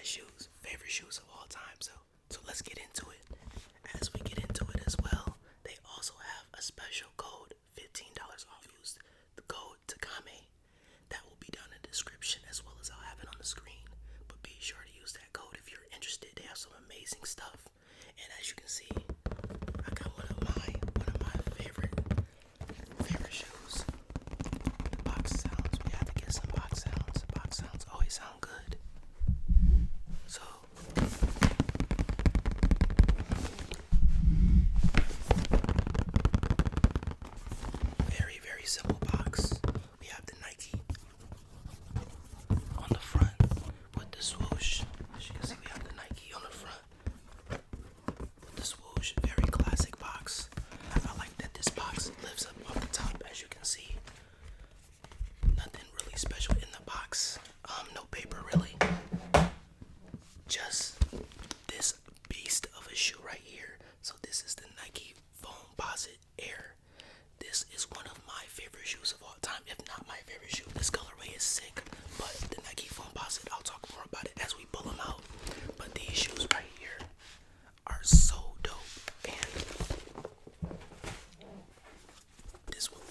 my favorite shoes of all time. So let's get into it. As we get into it as well, they also have a special code, $15 off. Use the code Takame. That will be down in the description as well as I'll have it on the screen. But be sure to use that code if you're interested. They have some amazing stuff. And as you can see, I got one of my favorite shoes. Box sounds. We have to get some box sounds. Box sounds always sound good. So very simple box. We have the Nike on the front with the swoosh. As you can see, we have the Nike on the front with the swoosh. Very classic box. I like that this box lifts up off the top. As you can see, nothing really special in the box. No paper really. Just this beast of a shoe right here. So this is the Nike Foamposite Air. This is one of my favorite shoes of all time, if not my favorite shoe. This colorway is sick, but the Nike Foamposite, I'll talk more about it as we pull them out. But these shoes right here are so dope, and this one,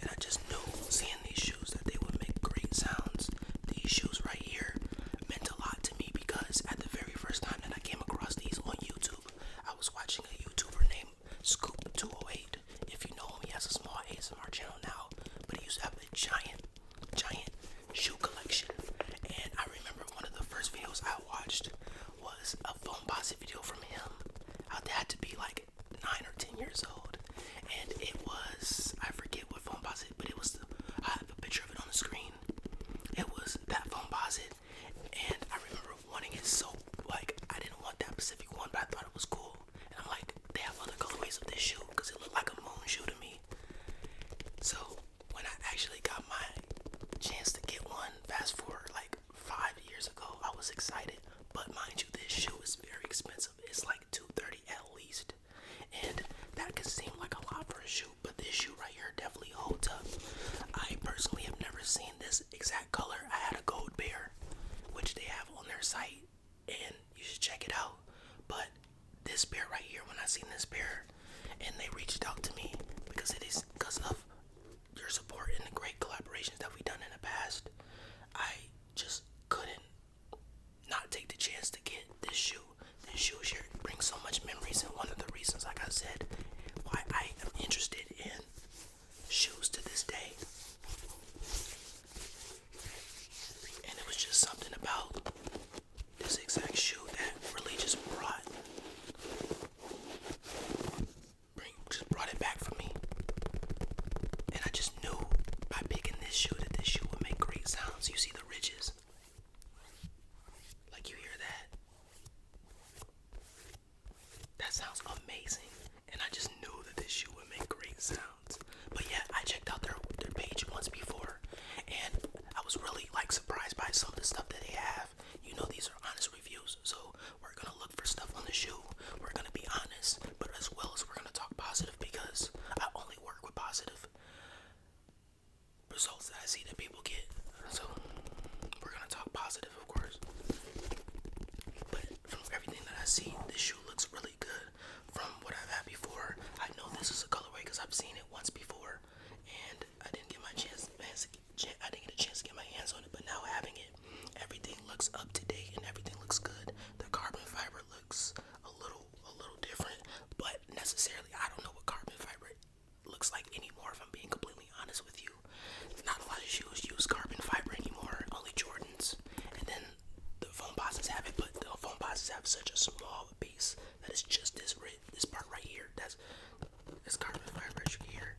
and I just knew seeing these shoes that they would make great sounds. These shoes right here meant a lot to me because at the very first time that I came across these on YouTube, I was watching a YouTuber named Scoop208. If you know him, he has a small ASMR channel now, but he used to have a giant shoe collection. And I remember one of the first videos I watched was a Foamposite video from him. I had to be like 9 or 10 years old, and it was, I forget what Foamposite, but it was I have a picture of it on the screen. It was that Foamposite, and I remember wanting it so, like, I didn't want that specific one, but I thought it was cool. And I'm like, they have other colorways of this shoe because it looked like a moon shoe to me. So when I actually got my chance to get one, fast forward like 5 years ago, I was excited. But mind you, this shoe is very expensive. It's like $230 at least, and that can seem like a lot for a shoe, but this shoe right here definitely holds up. I personally have never seen this exact color. I had a gold pair, which they have on their site, and you should check it out. But this pair right here, when I seen this pair, and they reached out to me because of your support and the great collaborations that we've done in the past, I just couldn't not take the chance to get this shoe. This shoe here brings so much memories, and one of the reasons, like I said, why I am interested in shoes to this day. And it was just something about this exact shoe that really just brought it back for me. And I just knew by picking this shoe that this shoe would make great sounds. You see the ridges? Like, you hear that? That sounds amazing. And I just knew that this shoe would make great sounds. But yeah, I checked out their page once before, and I was really like surprised by some of the stuff that they have. You know, these are honest reviews, so we're gonna look for stuff on the shoe. We're gonna be honest, but as well as we're gonna talk positive, because I only work with positive results that I see that people get. So we're gonna talk positive, of course. But from everything that I see, this shoe looks really good. From what I've had before, I know this is a colorway because I've seen it once before, and I didn't get a chance to get my hands on it. But now having it, everything looks up to date and everything looks good. The carbon fiber looks a little different, but necessarily I don't know what carbon fiber looks like anymore, if I'm being completely honest with you. Not a lot of shoes use carbon fiber anymore, only Jordans, and then the Foamposites have it, but the Foamposites have such a small piece that it's just this part right here. That's carbon fiber, as you can hear.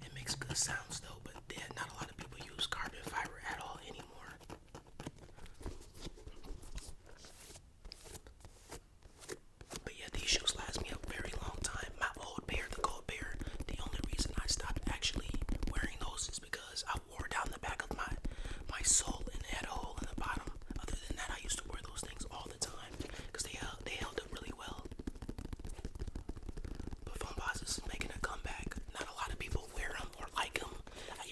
It makes good sounds though, but yeah, not a lot of people use carbon fiber at all anymore. But yeah, these shoes last me a very long time. My old pair, the gold pair, the only reason I stopped actually wearing those is because I wore down the back of my sole and it had a hole in the bottom. Other than that, I used to wear those things all the time because they held up really well. But Foamposite is making a comeback. Not a lot of people wear them or like them. I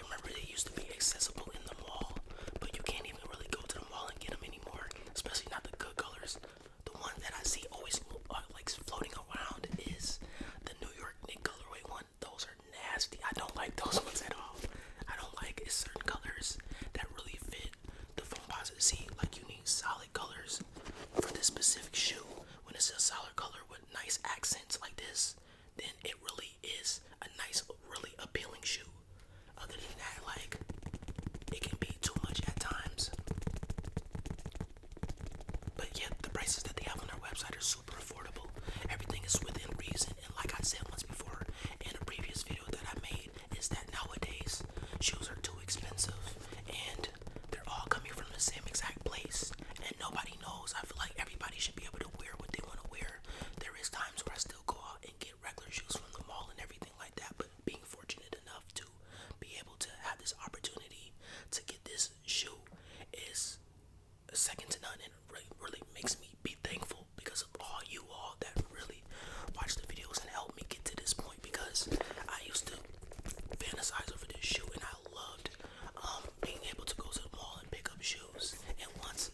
it's a solid color with nice accents like this, then it really is a nice, really appealing shoe. Other than that, like, it can be too much at times. But yeah, the prices that they have on their website are super affordable. Everything is within reason, and like I said once before in a previous video that I made, is that nowadays shoes are too expensive and they're all coming from the same exact place, and nobody knows. I feel like everybody should be able to wear what they want to wear. There is times where I still go out and get regular shoes from the mall and everything like that, but being fortunate enough to be able to have this opportunity to get this shoe is second to none, and really makes me be thankful because of all you all that really watch the videos and help me get to this point, because I used to fantasize over this shoe and I loved being able to go to the mall and pick up shoes. And once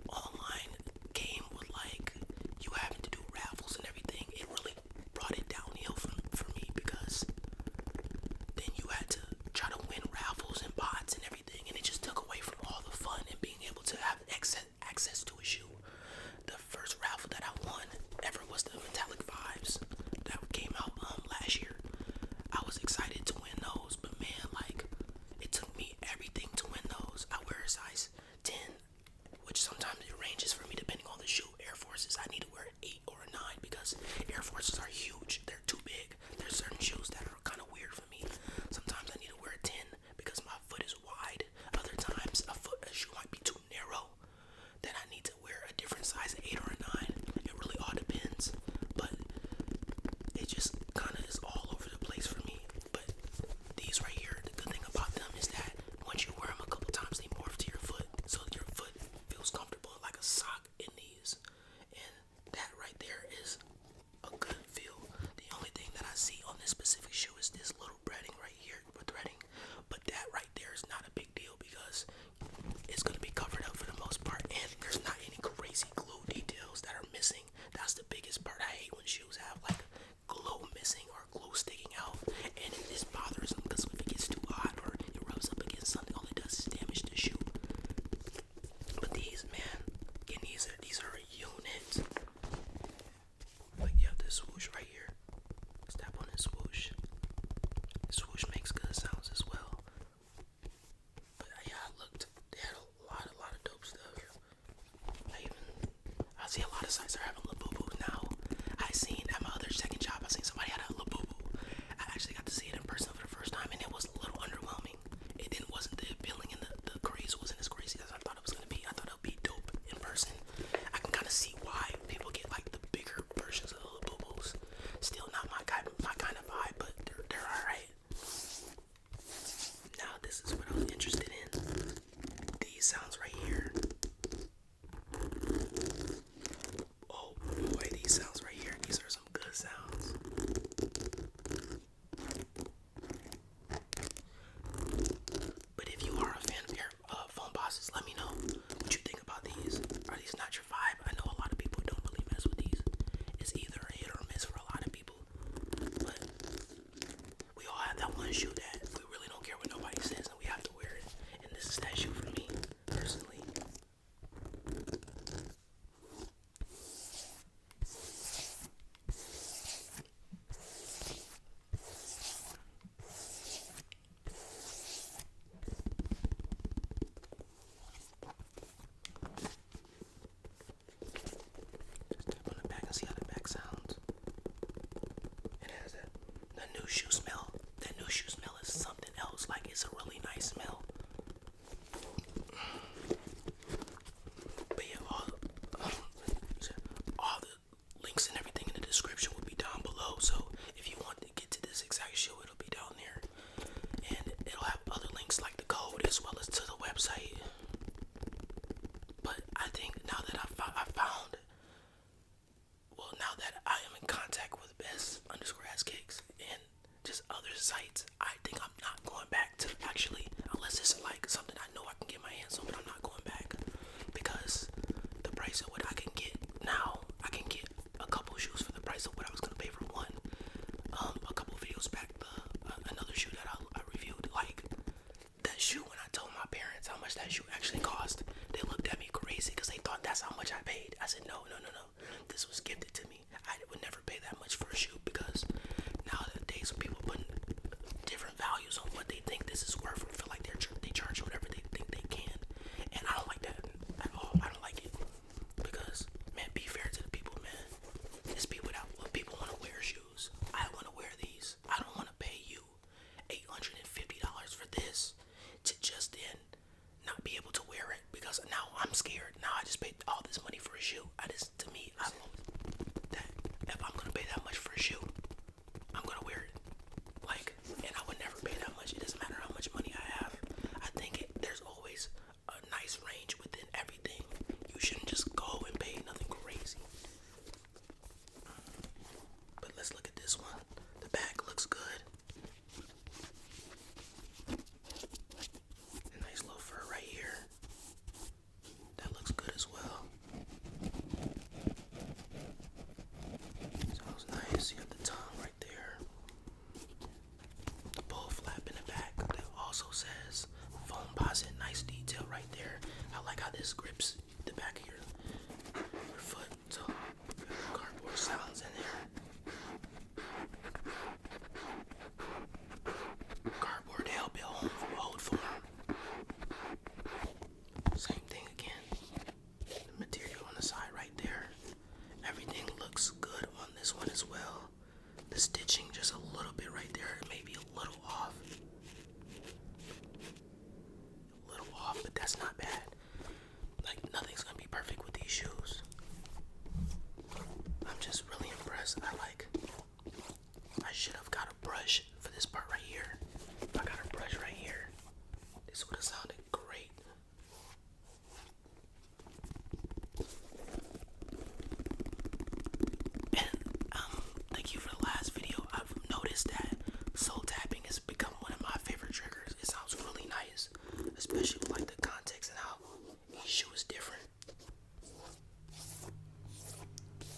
online came with like you having to do raffles and everything, it really brought it downhill for me, because then you had to try to win raffles and bots and everything, and it just took away from all the fun and being able to have access to a shoe. The first raffle that I won ever was the Metallic Vibes that came out last year. I was excited to win those, but man, like, it took me everything to win those. I wear a size 10, which sometimes it ranges for me depending on the shoe. Air Forces, I need to wear an 8 or a 9 because Air Forces are huge. They're too big. There's certain shoes that are kind of weird for me. Sometimes I need to wear a 10 because my foot is wide. Other times a shoe might be too narrow. Then I need to wear a different size, 8 or a 9. It really all depends. But it just kind of is all over the place for me. But these right here, the good thing about them is that once you wear them a couple times, they morph to your foot, so your foot feels comfortable like a sock in these. And that right there is a good feel. The only thing that I see on this specific shoe is this little threading right here, but that right there is not a big deal because it's going to be covered up for the most part, and there's not any crazy glue details that are missing. That's the biggest part. I hate when shoes have like glue missing or glue sticking out, and it just bothers them because if it gets too hot or it rubs up against something, all it does is damage the shoe. But these, man, again, these are a unit. Like, you have this swoosh right here. Step on this swoosh. Swoosh makes good sounds as well. But yeah, I looked. They had a lot of dope stuff. I see a lot of sites are having Labubu now. I seen at my other second job, I seen somebody had a Labubu. I actually got to see it in person for the first time, and it was a little underwhelming. Wasn't the appealing, and the craze wasn't as crazy as I thought it was gonna be. I thought it would be dope in person. I can kind of see why people get like the bigger versions of the Labubus. Still not my kind of vibe, but they're alright. Now this is what I was interested in. These sounds right here. Oh boy, these sounds right here. These are some I'm scared. Now I just paid all this money for a shoe. To me, that if I'm gonna pay that much for a shoe, I'm gonna wear it. Like, and I would never pay that much. It doesn't matter how much money I have. I think there's always a nice range within everything. You shouldn't just go and pay nothing crazy. But let's look at this one. The back looks good. A nice little fur right here. That looks good as well. Sounds nice. You have the tongue right there. The bull flap in the back that also says Foamposite. Nice detail right there. I like how this grips the back of your foot. So you have the cardboard sounds in there. Cardboard to help it hold form. Same thing again. The material on the side right there. Everything looks good on this one as well. The stitching just a little bit right there. It may be a little off. A little off, but that's not bad. Like, nothing's gonna be perfect with these shoes. I'm just really impressed. I should have got a brush for this part right here. If I got a brush right here, this would have sounded great. And thank you for the last video. I've noticed that soul tapping has become one of my favorite triggers. It sounds really nice, especially with like the context and how each shoe is different.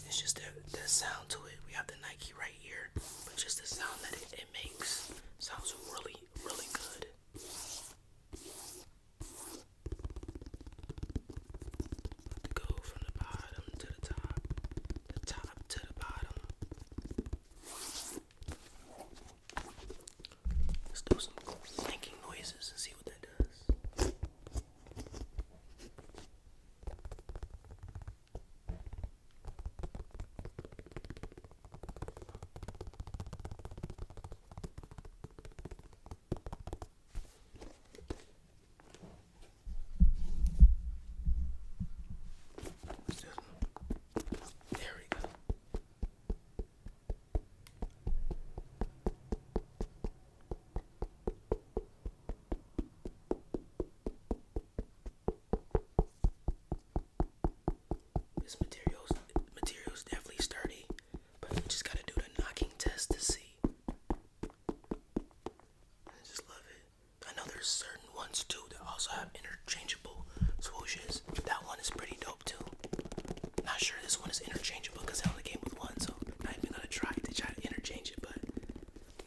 It's just the sound to it. We have the Nike right here, but just the sound that it makes sounds really, really good. To go from the bottom to the top to the bottom. Let's do some clanking noises and see what that does. There we go. This material's definitely sturdy, but you just gotta do the knocking test to see. I just love it. I know there's certain ones too that also have interchangeable swooshes. That one is pretty dope too. Not sure this one is interchangeable because I only came with one, so I'm not even gonna try to interchange it. But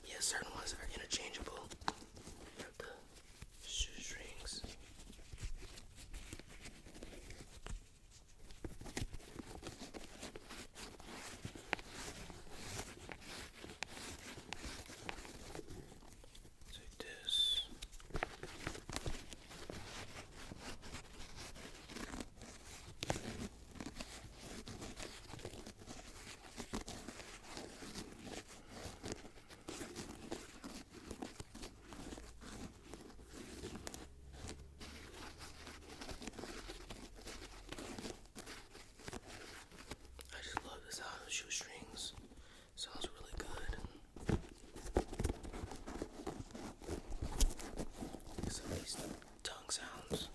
yeah, certain ones are interchangeable. You have the shoestrings. Take this. I just love the sound of shoestrings. Sounds really good. Some of these tongue sounds.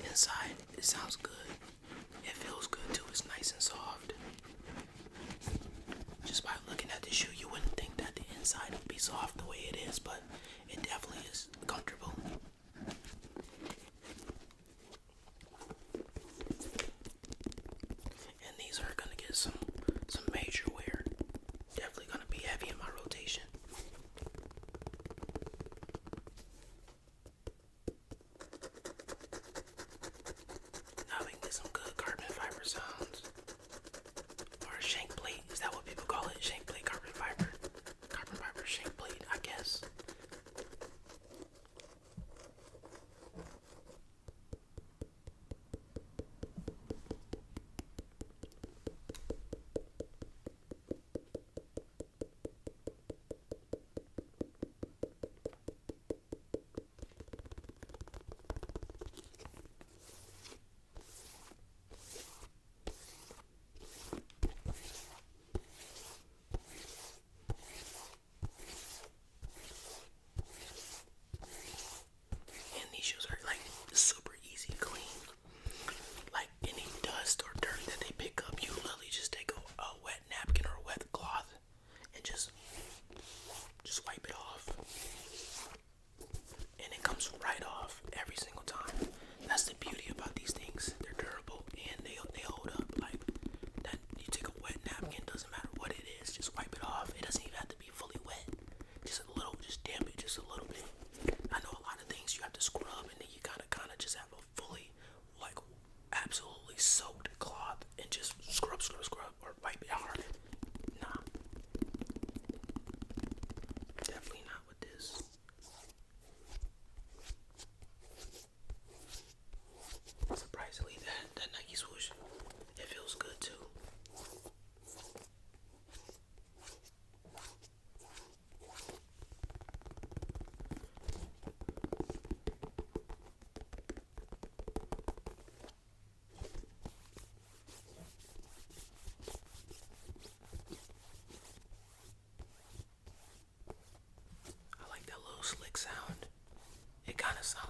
Inside, it sounds good. It feels good too. It's nice and soft. Just by looking at the shoe, you wouldn't think that the inside would be soft the way it is, but it definitely is comfortable. And these are gonna get some major wear. Definitely gonna be heavy in my rotation.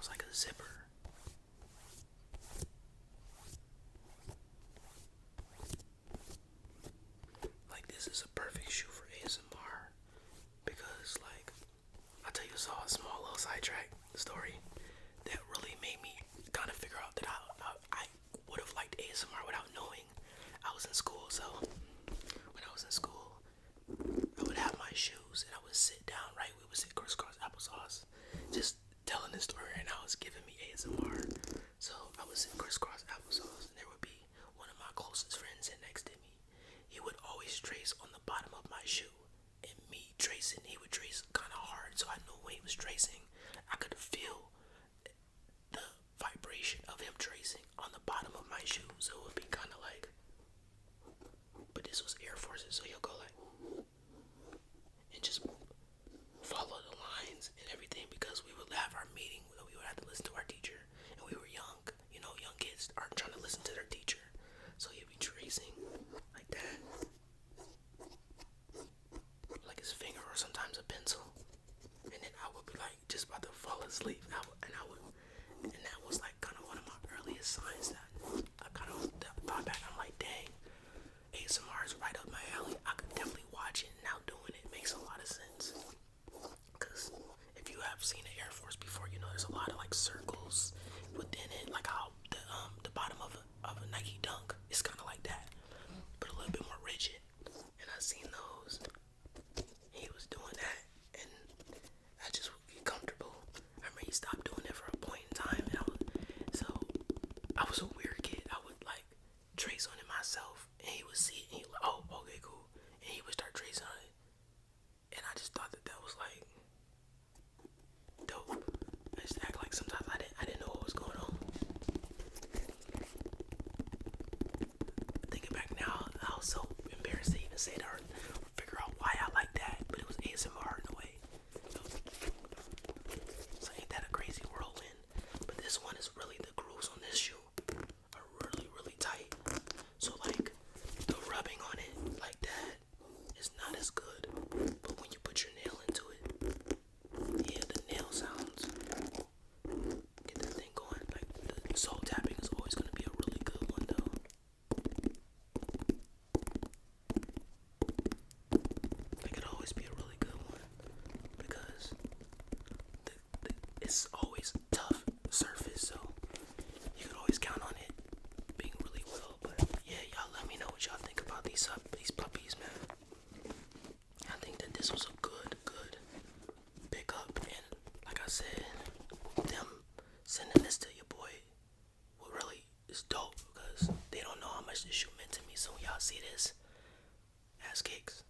sounds like a zipper. Like, this is a perfect shoe for ASMR because, like, I'll tell you a small little sidetrack story that really made me kind of figure out that I would have liked ASMR without knowing. I was in school, so when I was in school, I would have my shoes and I would sit down, right? We would sit crisscross applesauce, just telling this story right now is giving me ASMR. So I would sit crisscross applesauce and there would be one of my closest friends sitting next to me. He would always trace on the bottom of my shoe, and me tracing, he would trace kind of hard, so I knew when he was tracing, I could feel the vibration of him tracing on the bottom of my shoe. So it would be kind of like, but this was Air Forces, so he'll go like, and just follow the lines and everything, because we would have our meeting, we would have to listen to our teacher, and we were young, you know, young kids aren't trying to listen to their teacher, so he'd be tracing like that, like his finger or sometimes a pencil, and then I would be like just about to fall asleep, and that was like kind of one of my earliest signs that I kind of thought back. I'm like, dang, ASMR is right up my alley. I could definitely watch it. Now doing it makes a lot of sense. Because if you have seen an Air Force before, you know there's a lot of like circles within it, like how the bottom of a Nike Dunk is kind of like that, but a little bit more rigid. And I seen those. He was doing that, and I just would get comfortable. I remember he stopped doing it for a point in time, and I was a weird kid. I would like trace on it myself, and he would see it, and he was like, oh, okay, cool, and he would start tracing on it, and I just thought that was like dope. I just act like sometimes I didn't know what was going on. Thinking back now, I was so embarrassed to even say that or figure out why I like that, but it was ASMR in a way. So ain't that a crazy whirlwind? But this one is really, the grooves on this shoe are really, really tight. So like the rubbing on it like that is not as good. But when you put your nail into it, yeah, the nail sounds get that thing going. Like the sole tapping is always gonna be a really good one though. Like it'll always be a really good one because it's always tough surface, so you can always count on it being really well. But yeah, y'all let me know what y'all think about these puppies, man. I think that this was a good pickup, and like I said, them sending this to your boy really is dope because they don't know how much this shoe meant to me. So when y'all see this, ass kicks,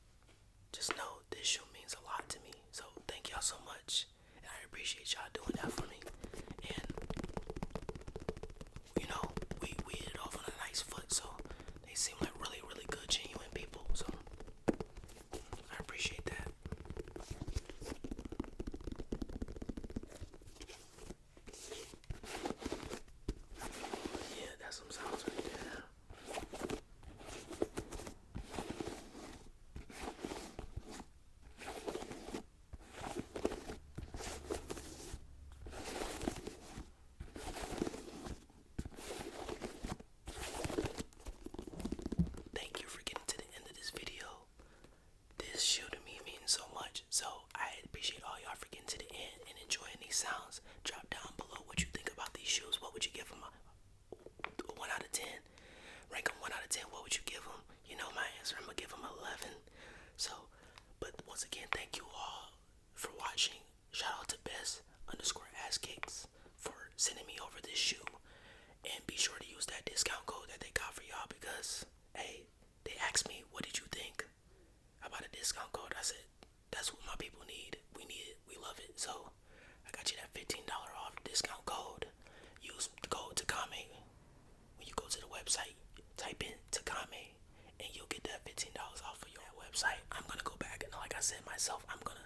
just know this shoe means a lot to me. So thank y'all so much, and I appreciate y'all doing that for me. And you know, we hit it off on a nice foot, so they seem like really, really good, genuine people. So I appreciate that. Yeah, that's some sounds right there. Thank you for getting to the end of this video. This shoe to me means so much, so I appreciate all y'all for getting to the end and enjoying these sounds. Drop down below what you think about these shoes. What would you give them? A 1 out of 10. Rank them 1 out of 10. What would you give them? You know my answer. I'm gonna give them 11. So, but once again, thank you all for watching. Shout out to Best_AssKicks for sending me over this shoe. And be sure to use that discount code that they got for y'all because, hey, they asked me, what did you think about a discount code? I said, that's what my people need. We need it. We love it. So I got you that $15 off discount code. Use the code Takame. When you go to the website, type in Takame and you'll get that $15 off of your website. I'm gonna go back, and like I said myself, I'm gonna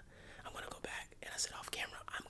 go back, and I said off camera, I'm